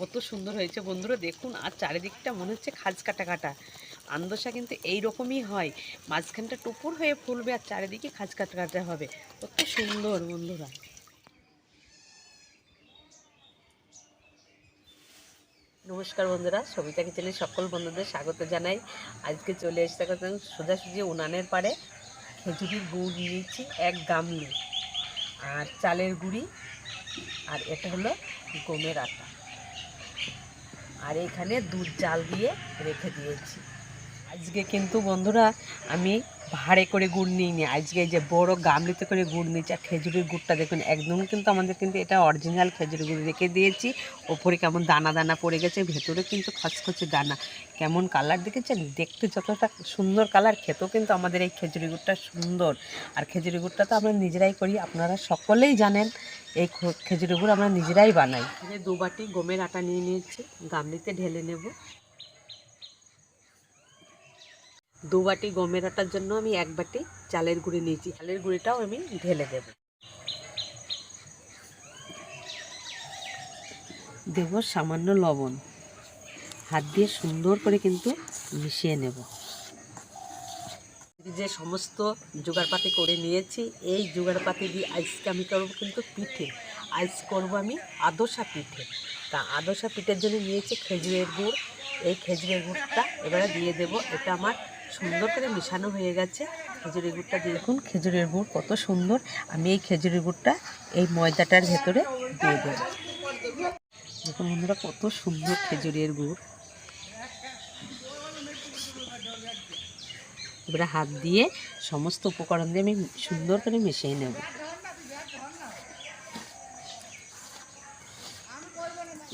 কত সুন্দর হয়েছে বন্ধুরা, দেখুন। আর চারিদিকটা মনে হচ্ছে খাজ কাটা কাটা। আন্দোসা কিন্তু এই রকমই হয়, মাঝখানটা টুপুর হয়ে ফুলবে আর চারিদিকে খাজ কাটা কাটা হবে। কত সুন্দর বন্ধুরা। নমস্কার বন্ধুরা, সবিতা কিচেনের সকল বন্ধুদের স্বাগত জানাই। আজকে চলে এসেছে সোজাসুজি উনানের পাড়ে। খেজুরির গুড় নিয়েছি 1 গামলি, আর চালের গুঁড়ি, আর এটা হলো গমের আটা, আর এখানে দুধ জাল দিয়ে রেখে দিয়েছি। আজকে কিন্তু বন্ধুরা আমি ভাঁড়ে করে গুড় নিইনি, আজকে এই যে বড় গামলিতে করে গুড় নিয়েছি। আর খেজুরের গুড়টা দেখুন একদম কিন্তু আমাদের কিন্তু এটা অরিজিনাল খেজুরের গুড় রেখে দিয়েছি। ওপরে কেমন দানা দানা পড়ে গেছে, ভেতরে কিন্তু খচখচে দানা। কেমন কালার দেখেছেন, দেখতে যতটা সুন্দর কালার, খেতেও কিন্তু আমাদের এই খেজুরি গুড়টা সুন্দর। আর খেজুরি গুড়টা তো আমরা নিজেরাই করি, আপনারা সকলেই জানেন। এই খেজুরি গুড় আমরা নিজেরাই বানাই। 2 বাটি গমের আটা নিয়ে নিয়েছি, গামলিতে ঢেলে নেব। 2 বাটি গমের আটার জন্য আমি 1 বাটি চালের গুঁড়ি নিয়েছি, চালের গুঁড়িটাও আমি ঢেলে দেব। দেব সামান্য লবণ, হাত দিয়ে সুন্দর করে কিন্তু মিশিয়ে নেব। যে সমস্ত জোগাড়পাতি করে নিয়েছি, এই জোগাড়পাতি দিয়ে আজকে আমি করব কিন্তু পিঠে। আজ করব আমি আদোসা পিঠে। তা আদোসা পিঠের জন্য নিয়েছি খেজুরের গুড়। এই খেজুরের গুড়টা এবারে দিয়ে দেব। এটা আমার সুন্দর করে মিশানো হয়ে গেছে। খেজুরের গুড়টা দিয়ে দেখুন, খেজুরের গুড় কত সুন্দর। আমি এই খেজুরের গুড়টা এই ময়দাটার ভেতরে দিয়ে দেব। দেখুন বন্ধুরা, কত সুন্দর খেজুরের গুড়। এবারে হাত দিয়ে সমস্ত উপকরণ দিয়ে আমি সুন্দর করে মিশিয়ে নেব।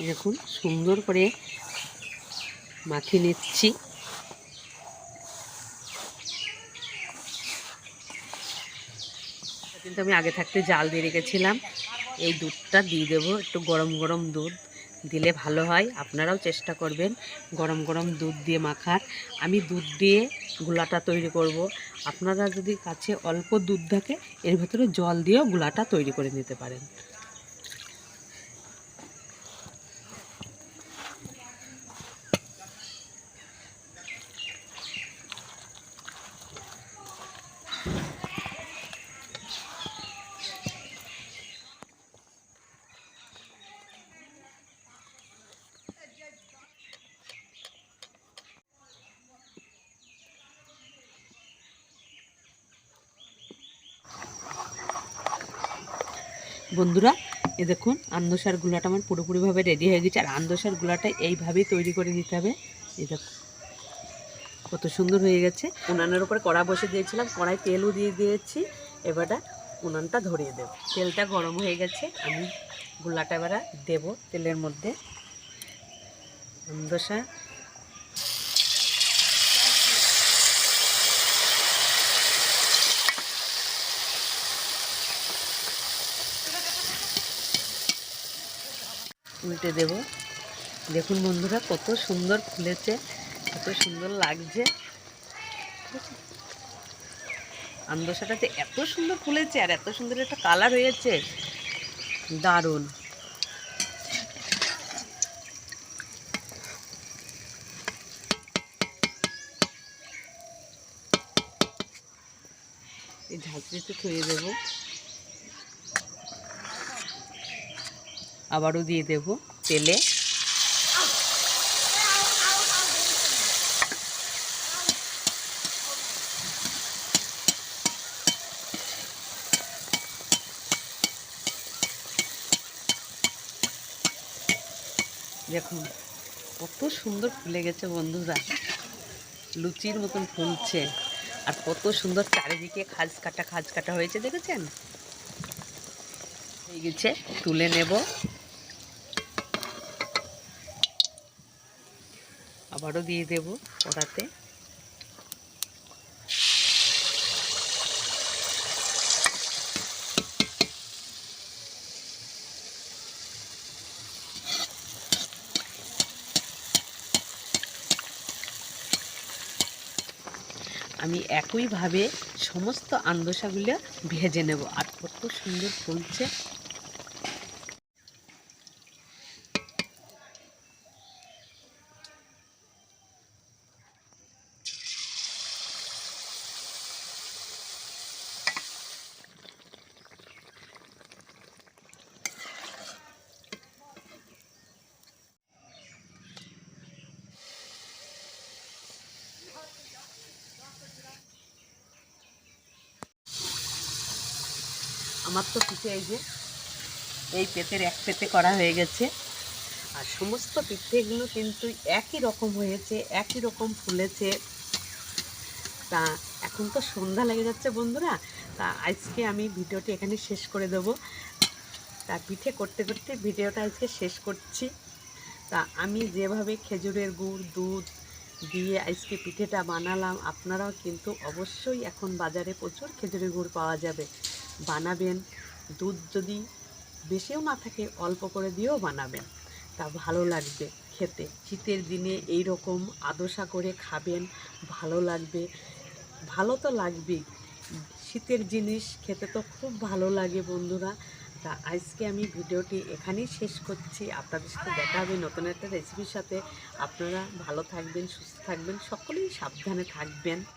দেখুন সুন্দর করে মাখিয়ে নিচ্ছি। কিন্তু আমি আগে থাকতে জাল দিয়ে রেখেছিলাম। এই দুধটা দিয়ে দেবো, একটু গরম গরম দুধ দিলে ভালো হয়। আপনারাও চেষ্টা করবেন গরম গরম দুধ দিয়ে মাখার। আমি দুধ দিয়ে গুলাটা তৈরি করব। আপনারা যদি কাছে অল্প দুধ থাকে, এর ভেতরে জল দিয়েও গুলাটা তৈরি করে নিতে পারেন। বন্ধুরা, এ দেখুন আন্দোসার গুলাটা আমার পুরোপুরিভাবে রেডি হয়ে গেছে। আর আন্দোসার গুলাটা এইভাবেই তৈরি করে নিতে হবে। এই দেখুন কত সুন্দর হয়ে গেছে। উনানের উপরে কড়া বসে দিয়েছিলাম, কড়াই তেলও দিয়ে দিয়েছি। এবারে উনানটা ধরিয়ে দেব। তেলটা গরম হয়ে গেছে, আমি গুলাটা এবারে দেব তেলের মধ্যে। আন্দোসা উল্টে দেব। দেখুন বন্ধুরা কত সুন্দর ফুলেছে, কত সুন্দর লাগছে। আন্দোসাটাতে এত সুন্দর ফুলেছে আর এত সুন্দর একটা কালার হয়েছে, দারুণ। এই ঝাঁঝরিতে থুয়ে দেব, আবারও দিয়ে দেব তেলে। দেখুন কত সুন্দর ফুলে গেছে বন্ধুরা, লুচির মতন ফুলছে। আর কত সুন্দর চারিদিকে খাজ কাটা হয়েছে, দেখেছেন? হয়ে গেছে, তুলে নেব। আবারও দিয়ে দেব কড়াতে। আমি একইভাবে সমস্ত আন্দোসাগুলো ভেজে নেব। আর কত সুন্দর ফুলছে। আমার তো পিঠে এই পেতের এক পেতে করা হয়ে গেছে, আর সমস্ত পিঠেগুলো কিন্তু একই রকম হয়েছে, একই রকম ফুলেছে। তা এখন তো সন্ধ্যা লেগে যাচ্ছে বন্ধুরা, তা আজকে আমি ভিডিওটি এখানে শেষ করে দেবো। তা পিঠে করতে করতে ভিডিওটা আজকে শেষ করছি। তা আমি যেভাবে খেজুরের গুড় দুধ দিয়ে আজকে পিঠেটা বানালাম, আপনারাও কিন্তু অবশ্যই এখন বাজারে প্রচুর খেজুরের গুড় পাওয়া যাবে, বানাবেন। দুধ যদি বেশিও না থাকে অল্প করে দিয়েও বানাবেন, তা ভালো লাগবে খেতে। শীতের দিনে এই রকম আদোসা করে খাবেন, ভালো লাগবে। ভালো তো লাগবেই, শীতের জিনিস খেতে তো খুব ভালো লাগে বন্ধুরা। তা আজকে আমি ভিডিওটি এখানেই শেষ করছি। আপনাদের সাথে দেখা হবে নতুন একটা রেসিপির সাথে। আপনারা ভালো থাকবেন, সুস্থ থাকবেন, সকলেই সাবধানে থাকবেন।